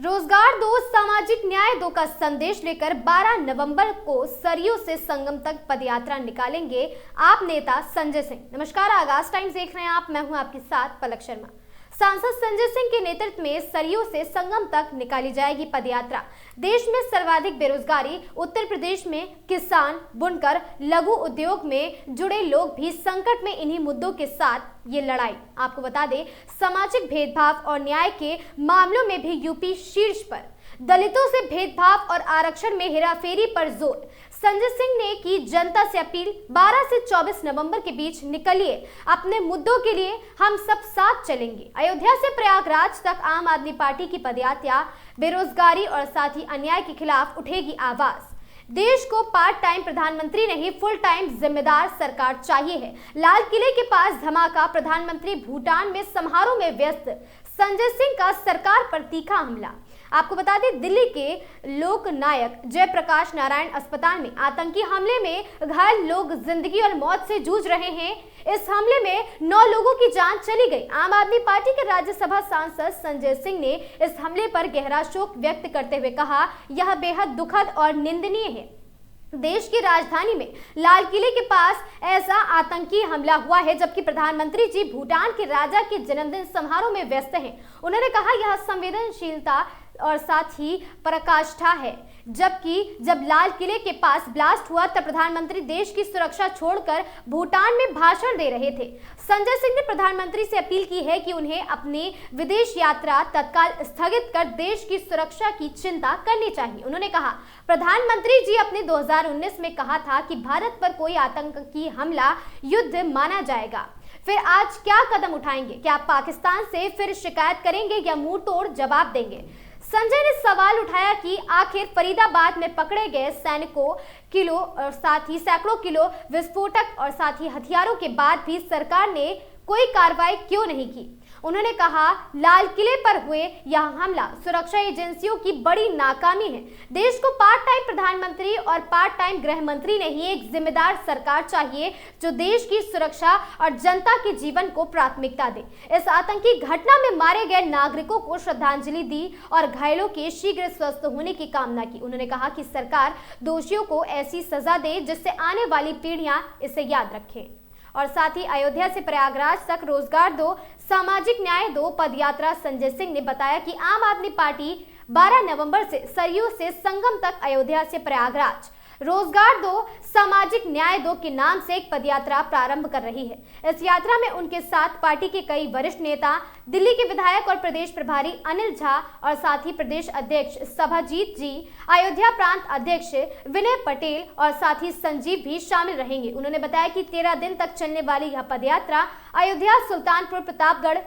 रोजगार दो, सामाजिक न्याय दो का संदेश लेकर 12 नवंबर को सरयू से संगम तक पदयात्रा निकालेंगे आप नेता संजय सिंह। नमस्कार, आगाज टाइम्स देख रहे हैं आप, मैं हूं आपके साथ पलक शर्मा। सांसद संजय सिंह के नेतृत्व में सरयू से संगम तक निकाली जाएगी पदयात्रा। देश में सर्वाधिक बेरोजगारी, उत्तर प्रदेश में किसान, बुनकर, लघु उद्योग में जुड़े लोग भी संकट में, इन्हीं मुद्दों के साथ ये लड़ाई। आपको बता दें, सामाजिक भेदभाव और न्याय के मामलों में भी यूपी शीर्ष पर। दलितों से भेदभाव और आरक्षण में हेराफेरी पर जोर। संजय सिंह ने की जनता से अपील, 12 से 24 नवंबर के बीच निकलिए, अपने मुद्दों के लिए हम सब साथ चलेंगे। अयोध्या से प्रयागराज तक आम आदमी पार्टी की पदयात्रा बेरोजगारी और साथ ही अन्याय के खिलाफ उठेगी आवाज। देश को पार्ट टाइम प्रधानमंत्री नहीं, फुल टाइम जिम्मेदार सरकार चाहिए है। लाल किले के पास धमाका, प्रधानमंत्री भूटान में समारोह में व्यस्त। संजय सिंह का सरकार पर तीखा हमला। आपको बता दें, दिल्ली के लोकनायक जयप्रकाश नारायण अस्पताल में आतंकी हमले में घायल लोग जिंदगी और मौत से जूझ रहे हैं। इस हमले में 9 लोगों की जान चली गई। आम आदमी पार्टी के राज्यसभा सांसद संजय सिंह ने इस हमले पर गहरा शोक व्यक्त करते हुए कहा, यह बेहद दुखद और निंदनीय है। देश की राजधानी में लाल किले के पास ऐसा आतंकी हमला हुआ है, जबकि प्रधानमंत्री जी भूटान के राजा के जन्मदिन समारोह में व्यस्त हैं। उन्होंने कहा, यह संवेदनशीलता और साथ ही पराकाष्ठा है। जबकि जब लाल किले के पास ब्लास्ट हुआ तब प्रधानमंत्री देश की सुरक्षा छोड़कर भूटान में भाषण दे रहे थे। संजय सिंह ने प्रधानमंत्री से अपील की है कि उन्हें अपनी विदेश यात्रा तत्काल स्थगित कर देश की सुरक्षा की चिंता करनी चाहिए। उन्होंने कहा, प्रधानमंत्री जी अपने 2019 में कहा था कि भारत पर कोई आतंकी हमला युद्ध माना जाएगा। फिर आज क्या कदम उठाएंगे? क्या आप पाकिस्तान से फिर शिकायत करेंगे या मुंह तोड़ जवाब देंगे? संजय ने सवाल उठाया कि आखिर फरीदाबाद में पकड़े गए सैनिकों किलो और साथ ही सैकड़ों किलो विस्फोटक और साथ ही हथियारों के बाद भी सरकार ने कोई कार्रवाई क्यों नहीं की? उन्होंने कहा, लाल किले पर हुए यह हमला सुरक्षा एजेंसियों की बड़ी नाकामी है। देश को पार्ट टाइम प्रधानमंत्री और पार्ट टाइम गृह मंत्री नहीं, एक जिम्मेदार सरकार चाहिए जो देश की सुरक्षा और जनता के जीवन को प्राथमिकता दे। इस आतंकी घटना में मारे गए नागरिकों को श्रद्धांजलि दी और घायलों के शीघ्र स्वस्थ होने की कामना की। उन्होंने कहा कि सरकार दोषियों को ऐसी सजा दे जिससे आने वाली पीढ़ियां इसे याद रखें। और साथ ही अयोध्या से प्रयागराज तक रोजगार दो, सामाजिक न्याय दो पदयात्रा। संजय सिंह ने बताया कि आम आदमी पार्टी 12 नवंबर से सरयू से संगम तक, अयोध्या से प्रयागराज रोजगार दो, सामाजिक न्याय दो के नाम से एक पदयात्रा प्रारंभ कर रही है। इस यात्रा में उनके साथ पार्टी के कई वरिष्ठ नेता, दिल्ली के विधायक और प्रदेश प्रभारी अनिल झा और साथ ही प्रदेश अध्यक्ष सभाजीत जी, अयोध्या प्रांत अध्यक्ष विनय पटेल और साथ ही संजीव भी शामिल रहेंगे। उन्होंने बताया कि 13 दिन तक चलने वाली यह पदयात्रा अयोध्या, सुल्तानपुर, प्रतापगढ़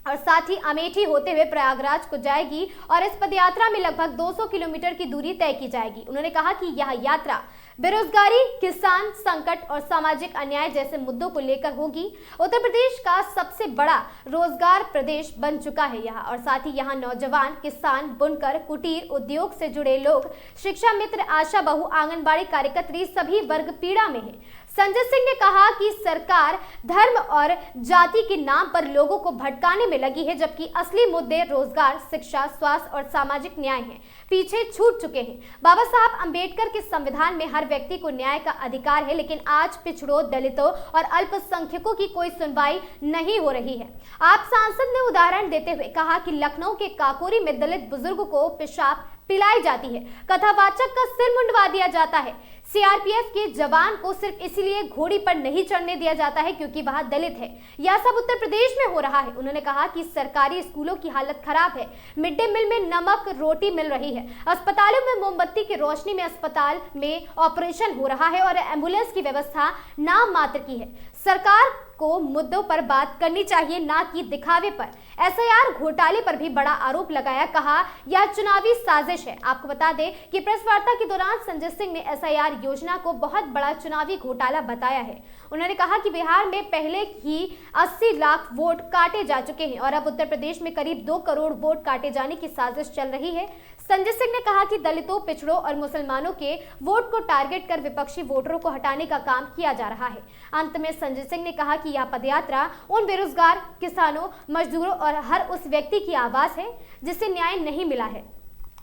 और साथ ही अमेठी होते हुए प्रयागराज को जाएगी और इस पदयात्रा में लगभग 200 किलोमीटर की दूरी तय की जाएगी। उन्होंने कहा कि यह यात्रा बेरोजगारी, किसान संकट और सामाजिक अन्याय जैसे मुद्दों को लेकर होगी। उत्तर प्रदेश का सबसे बड़ा रोजगार प्रदेश बन चुका है यहाँ, और साथ ही यहाँ नौजवान, किसान, बुनकर, कुटीर उद्योग से जुड़े लोग, शिक्षा मित्र, आशा बहु, आंगनबाड़ी कार्यकर्त्री सभी वर्ग पीड़ा में है। संजय सिंह ने कहा कि सरकार धर्म और जाति के नाम पर लोगों को भटकाने में लगी है, जबकि असली मुद्दे रोजगार, शिक्षा, स्वास्थ्य और सामाजिक न्याय हैं, पीछे छूट चुके हैं। बाबा साहब अंबेडकर के संविधान में हर व्यक्ति को न्याय का अधिकार है, लेकिन आज पिछड़ों, दलितों और अल्पसंख्यकों की कोई सुनवाई नहीं हो रही है। आप सांसद ने उदाहरण देते हुए कहा कि लखनऊ के काकोरी में दलित बुजुर्ग को पेशाब पिलाई जाती है, कथावाचक का सिर मुंडवा दिया जाता है। सीआरपीएफ के जवान को सिर्फ इसलिए घोड़ी पर नहीं चढ़ने दिया जाता है क्योंकि वह दलित है। यह सब उत्तर प्रदेश में हो रहा है। उन्होंने कहा कि सरकारी स्कूलों की हालत खराब है, मिड डे मील में नमक रोटी मिल रही है, अस्पतालों में मोमबत्ती की रोशनी में अस्पताल में ऑपरेशन हो रहा है और एम्बुलेंस की व्यवस्था नाम मात्र की है। सरकार को मुद्दों पर बात करनी चाहिए, ना कि दिखावे पर। एसआईआर घोटाले पर भी बड़ा आरोप लगाया, कहा यह चुनावी साजिश है। आपको बता दें कि प्रेस वार्ता के दौरान संजय सिंह ने एसआईआर योजना को बहुत बड़ा चुनावी घोटाला बताया है। उन्होंने कहा कि बिहार में पहले ही 80 लाख वोट काटे जा चुके हैं और अब उत्तर प्रदेश में करीब 2 करोड़ वोट काटे जाने की साजिश चल रही है। संजय सिंह ने कहा कि दलितों, पिछड़ों और मुसलमानों के वोट को टारगेट कर विपक्षी वोटरों को हटाने का काम किया जा रहा है। अंत में संजय सिंह ने कहा कि कि यह पदयात्रा उन बेरोजगार किसानों, मजदूरों और हर उस व्यक्ति की आवाज है जिसे न्याय नहीं मिला है।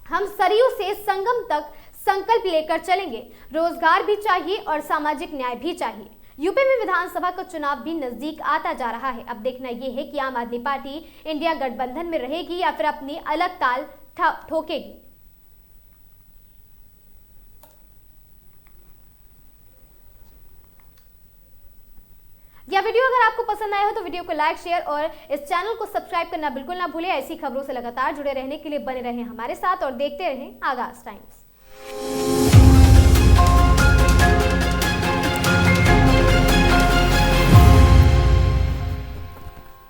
हम सरयू से संगम तक संकल्प लेकर चलेंगे। रोजगार भी चाहिए और सामाजिक न्याय भी चाहिए। यूपी में विधानसभा का चुनाव भी नजदीक आता जा रहा है। अब देखना यह है कि आम आदमी पार्टी इंडिया गठबंधन में रहेगी या फिर अपनी अलग ताल ठोकेगी। यह वीडियो अगर आपको पसंद आया हो तो वीडियो को लाइक, शेयर और इस चैनल को सब्सक्राइब करना बिल्कुल ना भूलें। ऐसी खबरों से लगातार जुड़े रहने के लिए बने रहें हमारे साथ और देखते रहें आगाज टाइम्स।